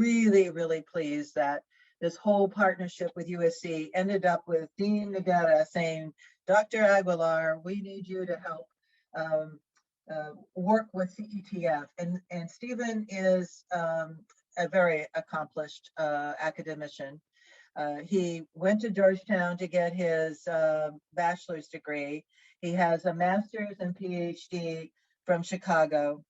really, really pleased that this whole partnership with USC ended up with Dean Nagata saying, Dr. Aguilar, we need you to help work with CETF. And Stephen is a very accomplished academician. He went to Georgetown to get his bachelor's degree. He has a master's and PhD from Chicago,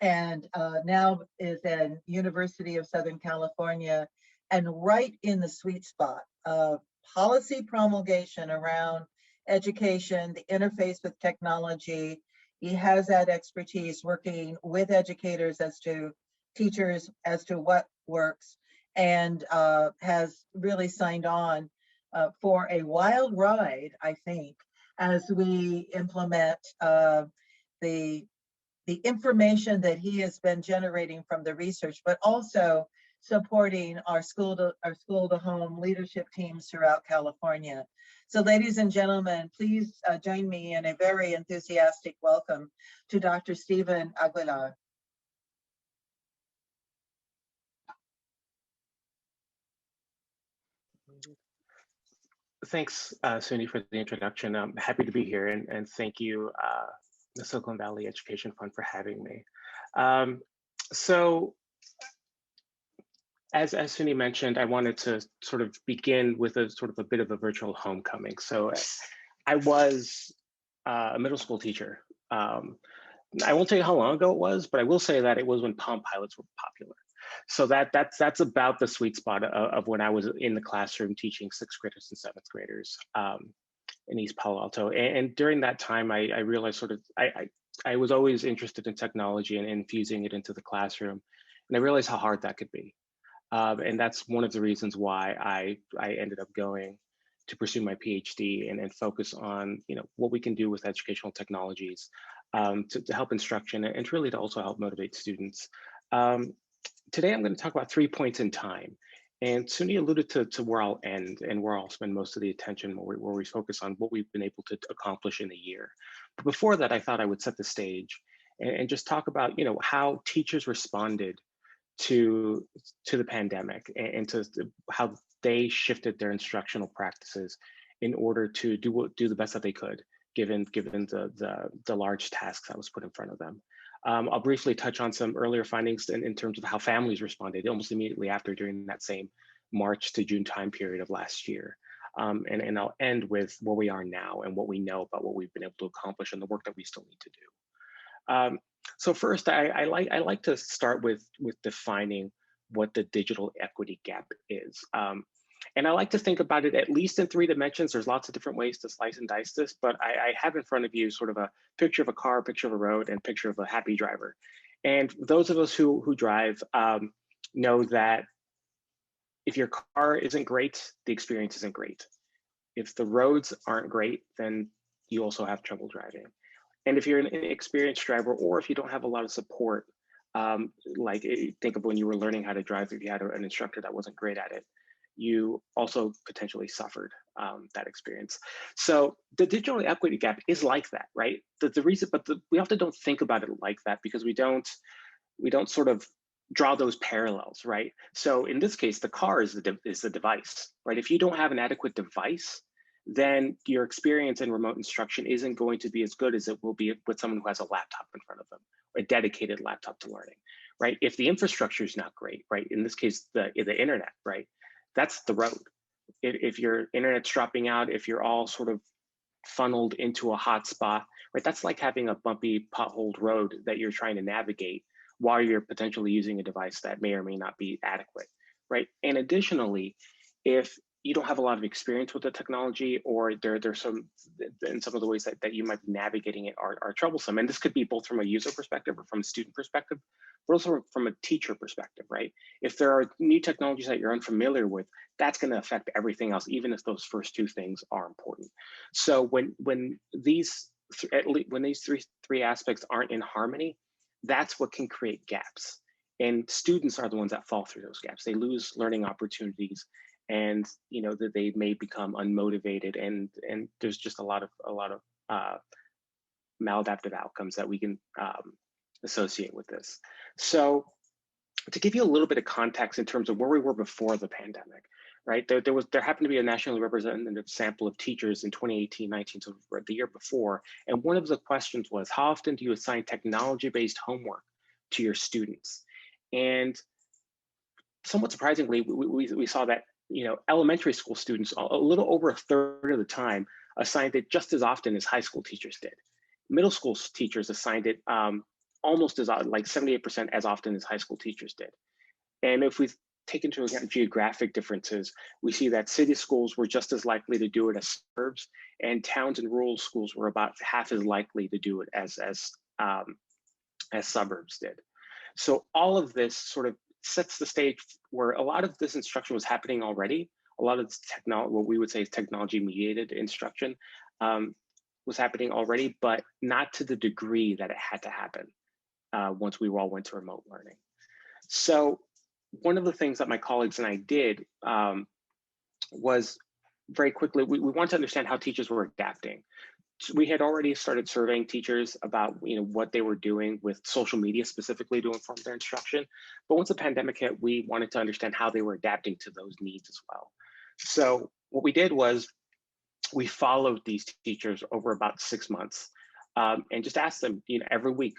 and now is at University of Southern California, and right in the sweet spot of policy promulgation around education, the interface with technology. He has that expertise working with educators as to teachers as to what works, and has really signed on for a wild ride, I think, as we implement the information that he has been generating from the research, but also supporting our school to home leadership teams throughout California. So ladies and gentlemen, please join me in a very enthusiastic welcome to Dr. Stephen Aguilar. Thanks, Suni, for the introduction. I'm happy to be here, and thank you, the Silicon Valley Education Fund, for having me. So, as Suni mentioned, I wanted to sort of begin with a sort of a bit of a virtual homecoming. So, I was a middle school teacher. I won't tell you how long ago it was, but I will say that it was when Palm Pilots were popular. So that's about the sweet spot of when I was in the classroom teaching 6th graders and 7th graders in East Palo Alto. And during that time, I realized sort of, I was always interested in technology and infusing it into the classroom. And I realized how hard that could be. And that's one of the reasons why I ended up going to pursue my PhD and focus on, what we can do with educational technologies to help instruction and really to also help motivate students. Today, I'm going to talk about 3 points in time. And Suni alluded to where I'll end and where I'll spend most of the attention, where we focus on what we've been able to accomplish in a year. But before that, I thought I would set the stage and just talk about, how teachers responded to the pandemic and to how they shifted their instructional practices in order to do the best that they could, given the large tasks that was put in front of them. I'll briefly touch on some earlier findings in terms of how families responded almost immediately after during that same March to June time period of last year. And I'll end with where we are now and what we know about what we've been able to accomplish and the work that we still need to do. So first, I like to start with defining what the digital equity gap is. And I like to think about it at least in 3 dimensions. There's lots of different ways to slice and dice this, but I have in front of you sort of a picture of a car, picture of a road, and picture of a happy driver. And those of us who drive know that if your car isn't great, the experience isn't great. If the roads aren't great, then you also have trouble driving. And if you're an inexperienced driver, or if you don't have a lot of support, like think of when you were learning how to drive, if you had an instructor that wasn't great at it, you also potentially suffered that experience. So the digital equity gap is like that, right? The reason, but we often don't think about it like that because we don't sort of draw those parallels, right? So in this case, the car is the device, right? If you don't have an adequate device, then your experience in remote instruction isn't going to be as good as it will be with someone who has a laptop in front of them, or a dedicated laptop to learning, right? If the infrastructure is not great, right? In this case, the internet, right? That's the road. If your internet's dropping out, if you're all sort of funneled into a hotspot, right? That's like having a bumpy, potholed road that you're trying to navigate while you're potentially using a device that may or may not be adequate, right? And additionally, if you don't have a lot of experience with the technology, or there's some of the ways that you might be navigating it are troublesome. And this could be both from a user perspective or from a student perspective, but also from a teacher perspective, right? If there are new technologies that you're unfamiliar with, that's going to affect everything else, even if those first 2 things are important. So when these three aspects aren't in harmony, that's what can create gaps. And students are the ones that fall through those gaps. They lose learning opportunities, and that they may become unmotivated, and there's just a lot of maladaptive outcomes that we can associate with this. So to give you a little bit of context in terms of where we were before the pandemic, right? There happened to be a nationally representative sample of teachers in 2018-19, so the year before. And one of the questions was, how often do you assign technology-based homework to your students? And somewhat surprisingly, we saw that, elementary school students, a little over a third of the time, assigned it just as often as high school teachers did. Middle school teachers assigned it almost as, like 78% as often as high school teachers did. And if we take into account geographic differences, we see that city schools were just as likely to do it as suburbs, and towns and rural schools were about half as likely to do it as suburbs did. So all of this sort of sets the stage where a lot of this instruction was happening already. A lot of this technology, what we would say is technology mediated instruction, was happening already, but not to the degree that it had to happen once we all went to remote learning. So one of the things that my colleagues and I did was very quickly, we wanted to understand how teachers were adapting. So we had already started surveying teachers about what they were doing with social media specifically to inform their instruction. But once the pandemic hit, we wanted to understand how they were adapting to those needs as well. So what we did was we followed these teachers over about 6 months and just asked them, every week,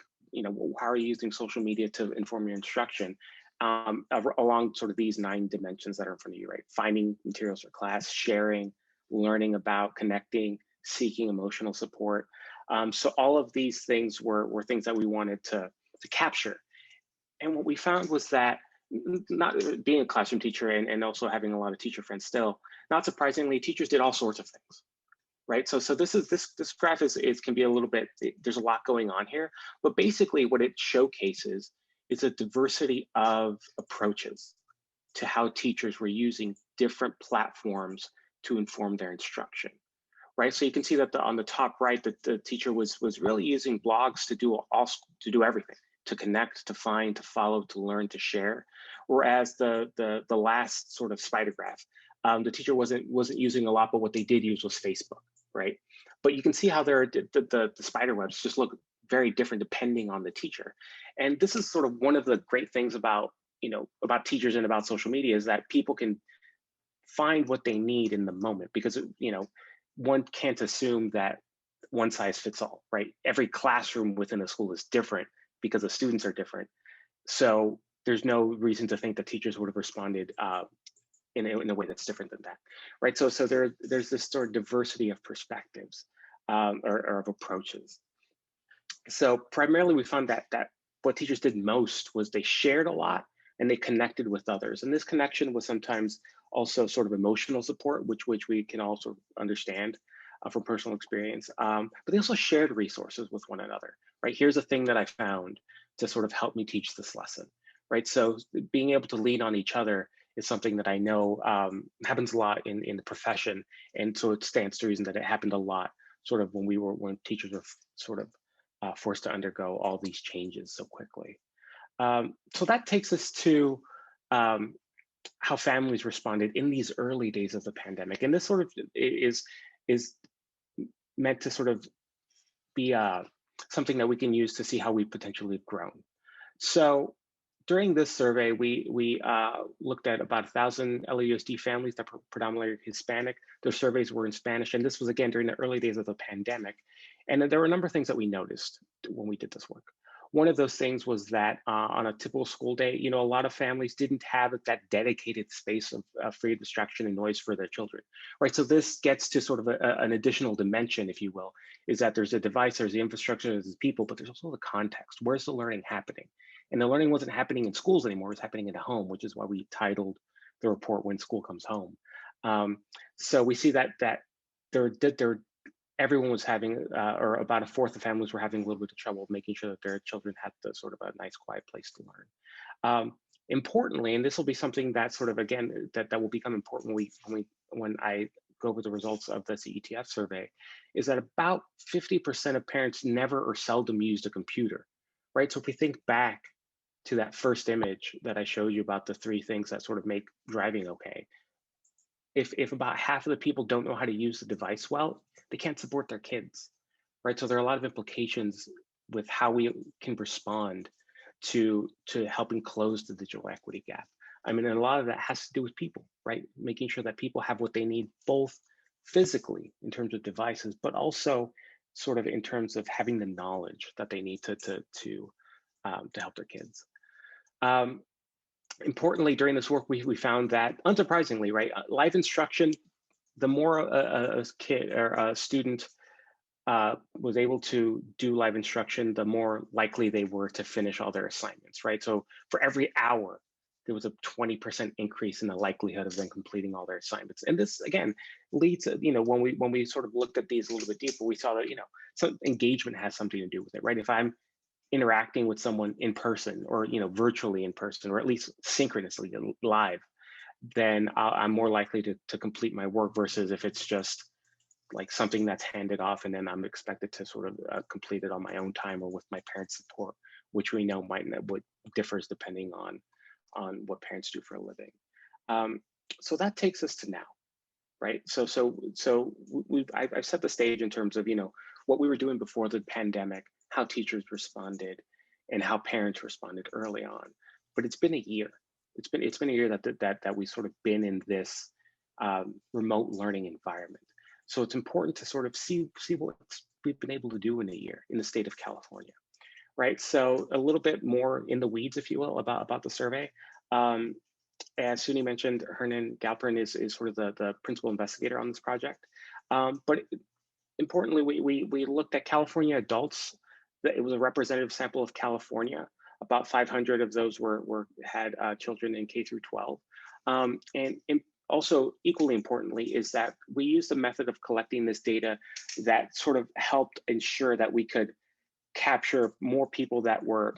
how are you using social media to inform your instruction? Along sort of these 9 dimensions that are in front of you, right? Finding materials for class, sharing, learning about, connecting, seeking emotional support. So all of these things were things that we wanted to capture. And what we found was that, not being a classroom teacher and also having a lot of teacher friends still, not surprisingly, teachers did all sorts of things, right? So this graph can be a little bit, there's a lot going on here, but basically what it showcases is a diversity of approaches to how teachers were using different platforms to inform their instruction, right? So you can see that on the top right, that the teacher was really using blogs to do everything, to connect, to find, to follow, to learn, to share. Whereas the last sort of spider graph, the teacher wasn't using a lot, but what they did use was Facebook, right? But you can see how the spider webs just look very different depending on the teacher. And this is sort of one of the great things about teachers and about social media, is that people can find what they need in the moment, because one can't assume that one size fits all, right? Every classroom within a school is different because the students are different. So there's no reason to think that teachers would have responded in a way that's different than that, right? So there's this sort of diversity of perspectives or of approaches. So primarily we found that what teachers did most was they shared a lot and they connected with others. And this connection was sometimes also sort of emotional support, which we can also understand from personal experience. But they also shared resources with one another, right? Here's a thing that I found to sort of help me teach this lesson, right? So being able to lean on each other is something that I know happens a lot in the profession. And so it stands to reason that it happened a lot sort of when teachers were sort of forced to undergo all these changes so quickly. So that takes us to how families responded in these early days of the pandemic. And this sort of is meant to sort of be something that we can use to see how we potentially have grown. So during this survey, we looked at about 1,000 LAUSD families that were predominantly Hispanic. Their surveys were in Spanish, and this was again during the early days of the pandemic. And there were a number of things that we noticed when we did this work. One of those things was that on a typical school day, a lot of families didn't have that dedicated space of free distraction and noise for their children, right? So this gets to sort of an additional dimension, if you will, is that there's a device, there's the infrastructure, there's the people, but there's also the context. Where's the learning happening? And the learning wasn't happening in schools anymore, it was happening in a home, which is why we titled the report When School Comes Home. So we see that everyone was having, or about a fourth of families were having a little bit of trouble making sure that their children had the sort of a nice, quiet place to learn. Importantly, and this will be something that sort of, again, that will become important when I go over the results of the CETF survey, is that about 50% of parents never or seldom used a computer, right? So if we think back to that first image that I showed you about the 3 things that sort of make driving okay, if about half of the people don't know how to use the device well, they can't support their kids, right? So there are a lot of implications with how we can respond to helping close the digital equity gap. I mean, and a lot of that has to do with people, right? Making sure that people have what they need both physically in terms of devices, but also sort of in terms of having the knowledge that they need to help their kids. Importantly, during this work, we found that, unsurprisingly, right, live instruction, the more a kid or a student was able to do live instruction, the more likely they were to finish all their assignments, right? So for every hour, there was a 20% increase in the likelihood of them completing all their assignments. And this, again, leads to, when we sort of looked at these a little bit deeper, we saw that, so engagement has something to do with it, right? If I'm interacting with someone in person or, virtually in person, or at least synchronously live, then I'm more likely to complete my work versus if it's just like something that's handed off and then I'm expected to sort of complete it on my own time or with my parents' support, which we know what differs depending on what parents do for a living. So that takes us to now, right? So I've set the stage in terms of what we were doing before the pandemic, how teachers responded, and how parents responded early on. But it's been a year. It's been a year that we sort of been in this remote learning environment. So it's important to sort of see what we've been able to do in a year in the state of California, right? So a little bit more in the weeds, if you will, about the survey. As Suni mentioned, Hernan Galperin is sort of the principal investigator on this project. But importantly, we looked at California adults. It was a representative sample of California. About 500 of those had children in K through 12. And also equally importantly is that we used a method of collecting this data that sort of helped ensure that we could capture more people that were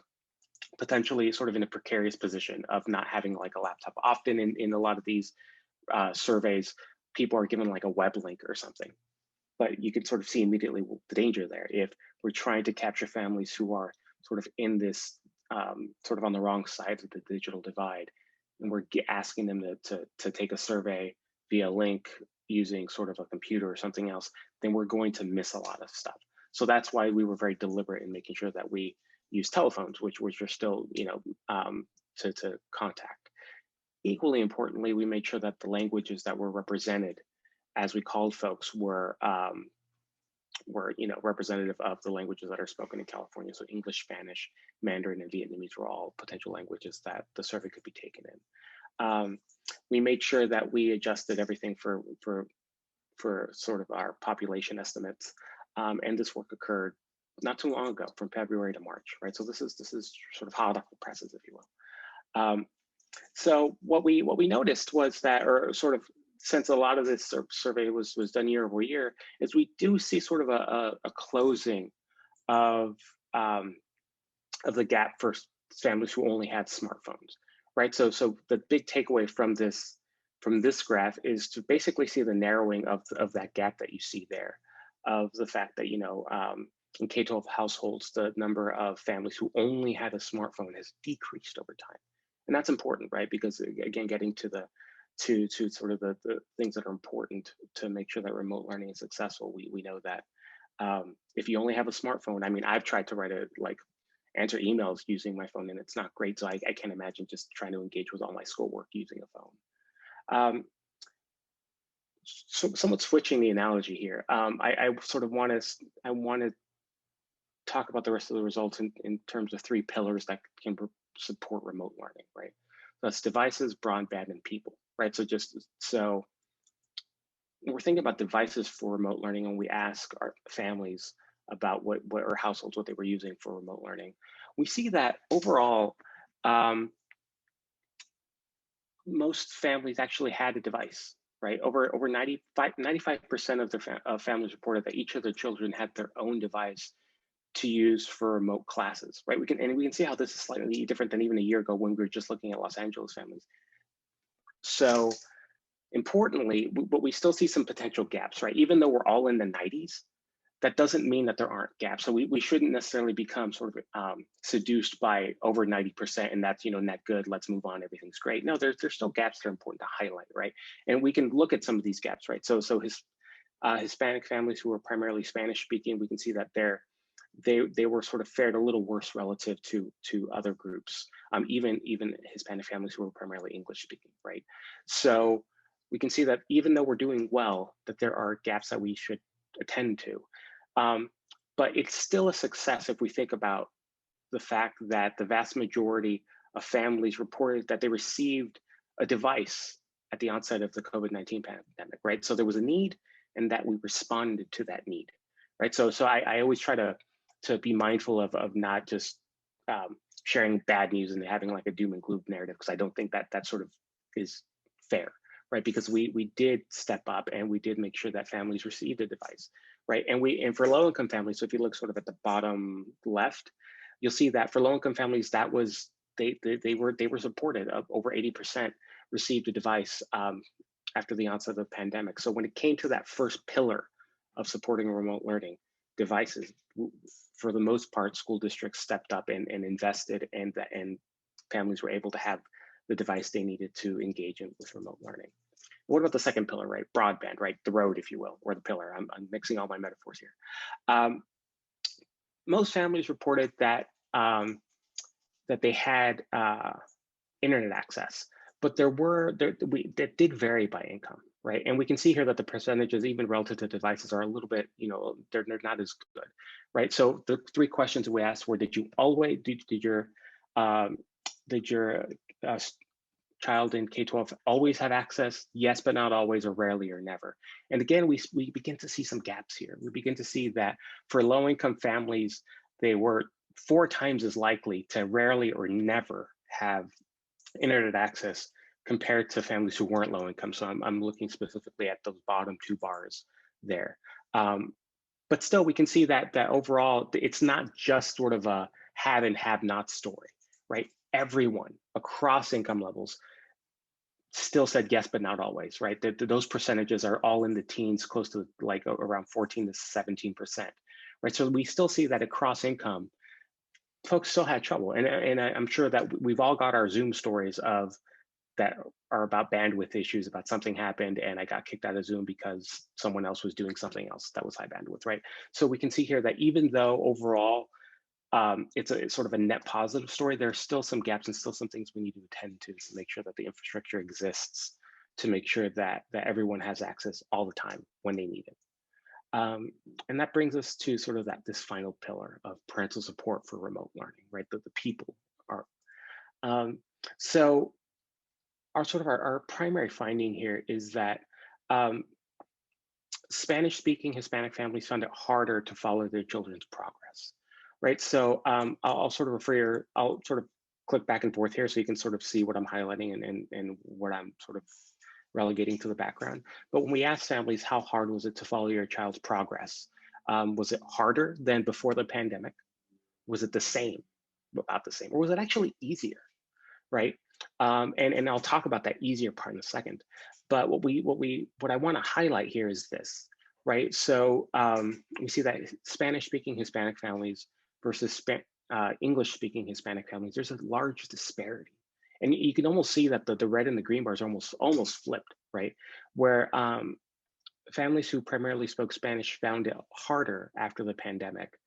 potentially sort of in a precarious position of not having like a laptop. Often in a lot of these surveys, people are given like a web link or something, but you can sort of see immediately the danger there. If we're trying to capture families who are sort of in this sort of on the wrong side of the digital divide, and we're asking them to take a survey via link using sort of a computer or something else, then we're going to miss a lot of stuff. So that's why we were very deliberate in making sure that we use telephones, which are still, to contact. Equally importantly, we made sure that the languages that were represented as we called folks were representative of the languages that are spoken in California. So English, Spanish, Mandarin, and Vietnamese were all potential languages that the survey could be taken in. We made sure that we adjusted everything for sort of our population estimates, and this work occurred not too long ago, from February to March, right? So this is sort of hot off the presses, if you will. So what we noticed was that, or sort of since a lot of this survey was done year over year, is we do see sort of a closing of the gap for families who only had smartphones, right? So the big takeaway from this graph is to basically see the narrowing of that gap that you see there, of the fact that in K-12 households, the number of families who only had a smartphone has decreased over time. And that's important, right? Because again, getting to sort of the things that are important to make sure that remote learning is successful, we know that if you only have a smartphone, I mean, I've tried to answer emails using my phone and it's not great. So I can't imagine just trying to engage with all my schoolwork using a phone. So somewhat switching the analogy here, I sort of want to talk about the rest of the results in terms of 3 pillars that can support remote learning, right? That's devices, broadband, and people, right? So we're thinking about devices for remote learning, and we ask our families about what or households what they were using for remote learning. We see that overall, most families actually had a device, right? Over 95% of the families reported that each of their children had their own device to use for remote classes, right? We can see how this is slightly different than even a year ago when we were just looking at Los Angeles families. So importantly, but we still see some potential gaps, right? Even though we're all in the 90s, that doesn't mean that there aren't gaps. So we shouldn't necessarily become sort of seduced by over 90% and that's, net good, let's move on, everything's great. No, there's still gaps that are important to highlight, right? And we can look at some of these gaps, right? So Hispanic families who are primarily Spanish speaking, we can see that they were sort of fared a little worse relative to other groups, even Hispanic families who were primarily English speaking, right? So we can see that even though we're doing well, that there are gaps that we should attend to. But it's still a success if we think about the fact that the vast majority of families reported that they received a device at the onset of the COVID-19 pandemic, right? So there was a need, and that we responded to that need, right? So I always try to be mindful of not just sharing bad news and having like a doom and gloom narrative, because I don't think that sort of is fair, right? Because we did step up and we did make sure that families received a device, right? And for low income families, so if you look sort of at the bottom left, you'll see that for low income families, that was they were supported. Over 80% received a device after the onset of the pandemic. So when it came to that first pillar of supporting remote learning, devices, for the most part, school districts stepped up and invested, and families were able to have the device they needed to engage in with remote learning. What about the second pillar, right? Broadband, right? The road, if you will, or the pillar. I'm mixing all my metaphors here. Most families reported that that they had internet access, but that did vary by income, right? And we can see here that the percentages, even relative to devices, are a little bit, they're not as good, right? So the three questions we asked were: did your child in K-12 always have access? Yes, but not always, or rarely, or never. And again, we begin to see some gaps here. We begin to see that for low-income families, they were 4 times as likely to rarely or never have internet access compared to families who weren't low income. So I'm looking specifically at those bottom 2 bars there. But still, we can see that overall, it's not just sort of a have and have not story, right? Everyone across income levels still said yes, but not always, right? Those percentages are all in the teens, close to like around 14 to 17%, right? So we still see that across income, folks still had trouble. And I'm sure that we've all got our Zoom stories that are about bandwidth issues, about something happened and I got kicked out of Zoom because someone else was doing something else that was high bandwidth, right? So we can see here that even though overall it's sort of a net positive story, there are still some gaps and still some things we need to attend to make sure that the infrastructure exists, to make sure that everyone has access all the time when they need it. And that brings us to sort of this final pillar of parental support for remote learning, right? The people are. So our primary finding here is that Spanish-speaking Hispanic families found it harder to follow their children's progress, right? So I'll sort of click back and forth here so you can sort of see what I'm highlighting and what I'm sort of relegating to the background. But when we asked families, how hard was it to follow your child's progress? Was it harder than before the pandemic? Was it the same, about the same, or was it actually easier, right? And I'll talk about that easier part in a second. But what I want to highlight here is this, right? So we see that Spanish-speaking Hispanic families versus English-speaking Hispanic families, there's a large disparity. And you can almost see that the red and the green bars are almost flipped, right? Where families who primarily spoke Spanish found it harder after the pandemic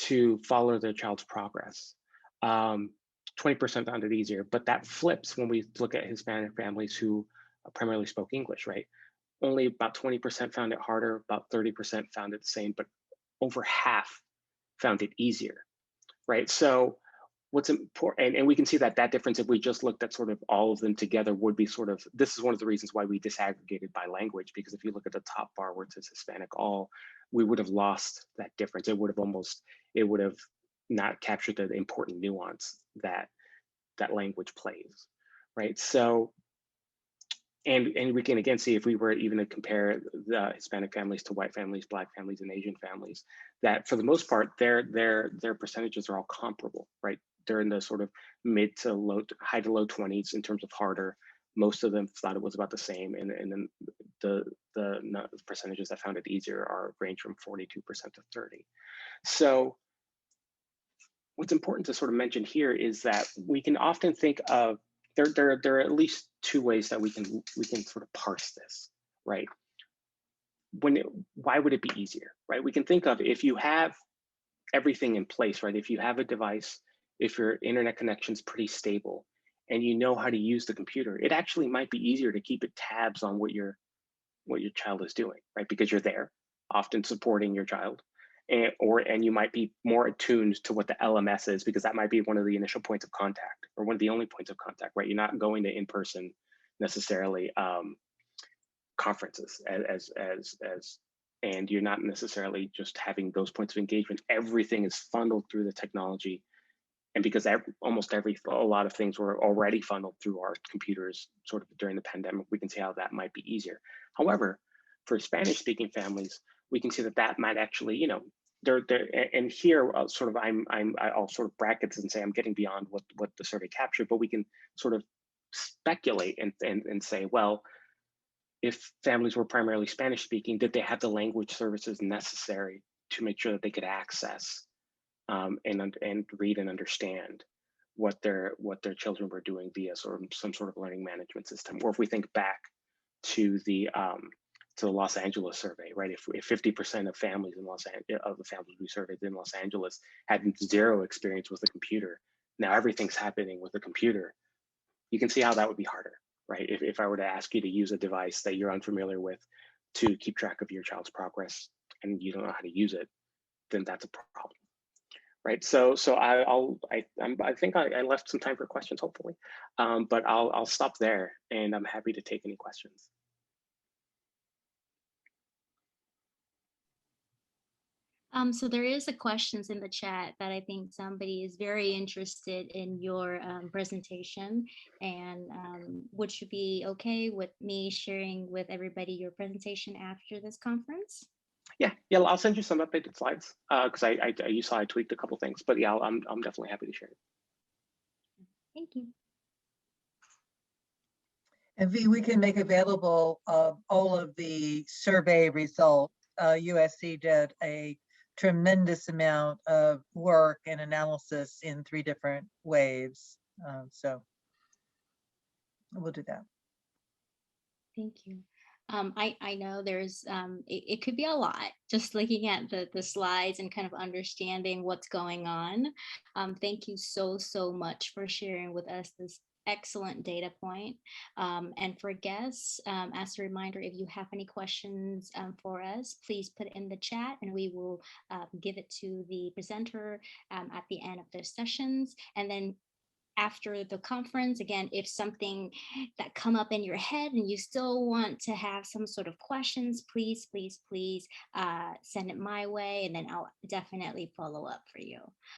to follow their child's progress. 20% found it easier, but that flips when we look at Hispanic families who primarily spoke English, right? Only about 20% found it harder, about 30% found it the same, but over half found it easier, right? So what's important, and we can see that difference, if we just looked at sort of all of them together, would be sort of, this is one of the reasons why we disaggregated by language, because if you look at the top bar where it says Hispanic all, we would have lost that difference. It would have not captured the important nuance that language plays, right? So, and we can again see, if we were even to compare the Hispanic families to white families, Black families, and Asian families, that for the most part, their percentages are all comparable, right? They're in the sort of high to low 20s in terms of harder. Most of them thought it was about the same, and then the percentages that found it easier range from 42% to 30%. So what's important to sort of mention here is that we can often think of, there are at least 2 ways that we can sort of parse this, right? Why would it be easier, right? We can think of, if you have everything in place, right? If you have a device, if your internet connection is pretty stable and you know how to use the computer, it actually might be easier to keep it tabs on what your child is doing, right? Because you're there, often supporting your child, and you might be more attuned to what the LMS is, because that might be one of the initial points of contact, or one of the only points of contact, right? You're not going to in person necessarily conferences and you're not necessarily just having those points of engagement. Everything is funneled through the technology, and because a lot of things were already funneled through our computers sort of during the pandemic, we can see how that might be easier. However, for Spanish speaking families, we can see that that might actually, you know, and here sort of I'll sort of brackets and say I'm getting beyond what the survey captured, but we can sort of speculate and say, well, if families were primarily Spanish speaking, did they have the language services necessary to make sure that they could access and read and understand what their children were doing via sort of some sort of learning management system? Or if we think back to the Los Angeles survey, right? If 50% of families of the families we surveyed in Los Angeles had zero experience with a computer, now everything's happening with a computer. You can see how that would be harder, right? If I were to ask you to use a device that you're unfamiliar with to keep track of your child's progress and you don't know how to use it, then that's a problem, right? So I think I left some time for questions, hopefully, but I'll stop there, and I'm happy to take any questions. So there is a questions in the chat that I think somebody is very interested in your presentation, and would you be okay with me sharing with everybody your presentation after this conference? Yeah, I'll send you some updated slides because you saw I tweaked a couple things, but yeah, I'm definitely happy to share it. Thank you. And V, we can make available all of the survey results. USC did a tremendous amount of work and analysis in 3 different waves. So we'll do that. Thank you. I know there's, it could be a lot, just looking at the slides and kind of understanding what's going on. Thank you so much for sharing with us this excellent data point. And for guests, as a reminder, if you have any questions for us, please put it in the chat and we will give it to the presenter at the end of their sessions. And then after the conference, again, if something that come up in your head and you still want to have some sort of questions, please send it my way, and then I'll definitely follow up for you.